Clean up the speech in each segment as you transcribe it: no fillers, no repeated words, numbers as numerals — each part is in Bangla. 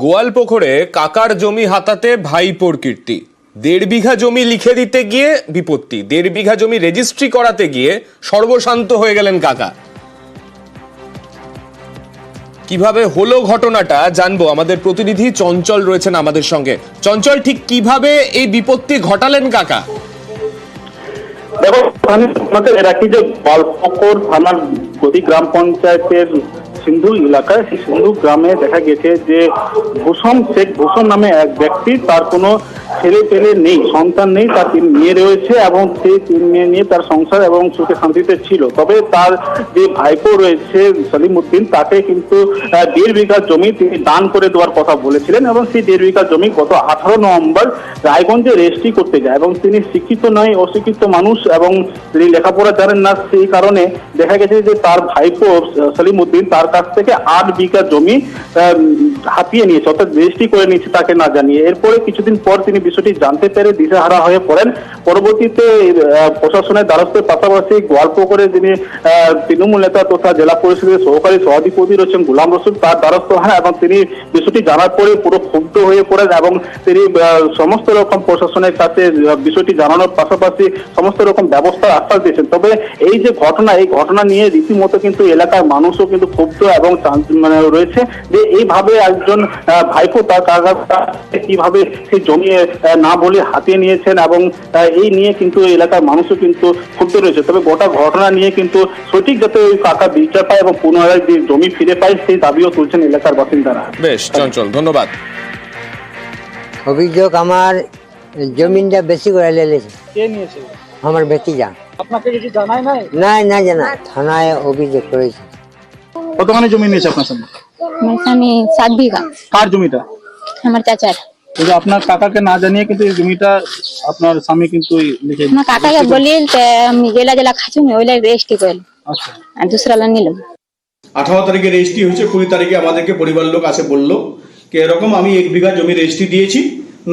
গোয়ালপুকুরে কাকার জমি হাতাতে ভাইপোর কীর্তি। 1.5 বিঘা জমি লিখে দিতে গিয়ে বিপত্তি। 1.5 বিঘা জমি রেজিস্ট্রি করাতে গিয়ে সর্বশান্ত হয়ে গেলেন কাকা। কিভাবে হলো ঘটনাটা জানবো, আমাদের প্রতিনিধি চঞ্চল রয়েছেন আমাদের সঙ্গে। চঞ্চল, ঠিক কিভাবে এই বিপত্তি ঘটালেন কাকা? দেখো, আমি আপনাদের রাখি যে গোয়ালপুকুর থানার গদি গ্রাম পঞ্চায়েতের সিন্ধু এলাকায়, সেই সিন্ধু গ্রামে দেখা গেছে যে ভূষণ শেখ ভূষণ নামে এক ব্যক্তি, তার কোনো ছেলে পেলে নেই, সন্তান নেই, তার 3 মেয়ে রয়েছে এবং সেই 3 মেয়ে নিয়ে তার সংসার এবং সুখে শান্তিতে ছিল। তবে তার যে ভাইপো রয়েছে সলিম উদ্দিন, তাকে কিন্তু 1.5 বিঘা জমি তিনি দান করে দেওয়ার কথা বলেছিলেন এবং সেই 1.5 বিঘা জমি গত 18 নভেম্বর রায়গঞ্জে রেজিস্ট্রি করতে যায় এবং তিনি শিক্ষিত নয়, অশিক্ষিত মানুষ এবং তিনি লেখাপড়া জানেন না। সেই কারণে দেখা গেছে যে তার ভাইপো সলিম উদ্দিন তার কাছ থেকে 8 বিঘা জমি হাতিয়ে নিয়েছে, অর্থাৎ রেজিস্ট্রি করে নিয়েছে তাকে না জানিয়ে। এরপরে কিছুদিন পর তিনি বিষয়টি জানতে পেরে দিশেহারা হয়ে পড়েন। পরবর্তীতে প্রশাসনের দ্বারস্থের পাশাপাশি গোয়ালপুকুরে যিনি তৃণমূল নেতা তথা জেলা পরিষদের সহকারী সভাধিপতি রয়েছেন গোলাম রসুল, তার দ্বারস্থ হন এবং তিনি বিষয়টি জানার পরে পুরো ক্ষুব্ধ হয়ে পড়েন এবং তিনি সমস্ত রকম প্রশাসনের কাছে বিষয়টি জানানোর পাশাপাশি সমস্ত রকম ব্যবস্থার আশ্বাস দিয়েছেন। তবে এই যে ঘটনা, এই ঘটনা নিয়ে রীতিমতো কিন্তু এলাকার মানুষও কিন্তু ক্ষুব্ধ এবং রয়েছে যে এইভাবে একজন ভাইপো তার কাছে কিভাবে সেই জমি না বলে হাতিয়ে নিয়েছেন এবং এই নিয়ে কিন্তু এলাকার মানুষও কিন্তু ক্ষুব্ধ রয়েছে। তবে গোটা ঘটনা নিয়ে কিন্তু সঠিক যাতে ওই কাকা বিচার পায় এবং পুনরায় যে জমি ফিরে পায় সেই দাবিও তুলছেন এলাকার বাসিন্দারা। বেশ চঞ্চল, ধন্যবাদ। অভিযোগ আমার জমিনটা বেশি করে লেগেছে। কে নিয়েছে? আমার ভতিজা। আপনাকে কিছু জানায় নাই? না জানা, থানায় অভিযোগ করেছে। কতখানি জমি নিয়েছে আপনার সামনে? আমার স্বামী 7 বিঘা। কার জমিটা? আমার চাচার। এই যে আপনার কাকাকে না জানিয়ে কিন্তু এই জমিটা আপনার স্বামী কিন্তু লিখে আমার কাকাকে বলিল আমি জেলা খাচুনি ওইলাই রেজিস্ট্রি করল। আচ্ছা, আর দুসরা লা নিলাম। 18 তারিখে রেজিস্ট্রি হয়েছে, 20 তারিখে আমাদেরকে পরিবার লোক আসে বললো যে এরকম আমি 1 বিঘা জমি রেজিস্ট্রি দিয়েছি,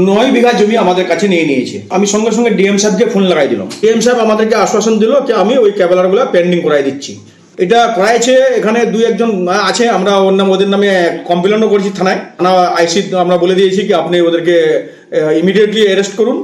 9 বিঘা জমি আমাদের কাছে নিয়ে নিয়েছে। আমি সঙ্গে সঙ্গে ডিএম সাহেবকে ফোন লাগাই দিলাম। ডিএম সাহেব আমাদেরকে আশ্বাসন দিল যে আমি ওই ক্যাবেলারগুলো পেন্ডিং করাই দিচ্ছি। এটা করাইছে, এখানে 2-1 আছে, আমরা ওদের নামে কমপ্লেনও করেছি থানায়। আইসি আমরা বলে দিয়েছি কি আপনি ওদেরকে ইমিডিয়েটলি অ্যারেস্ট করুন।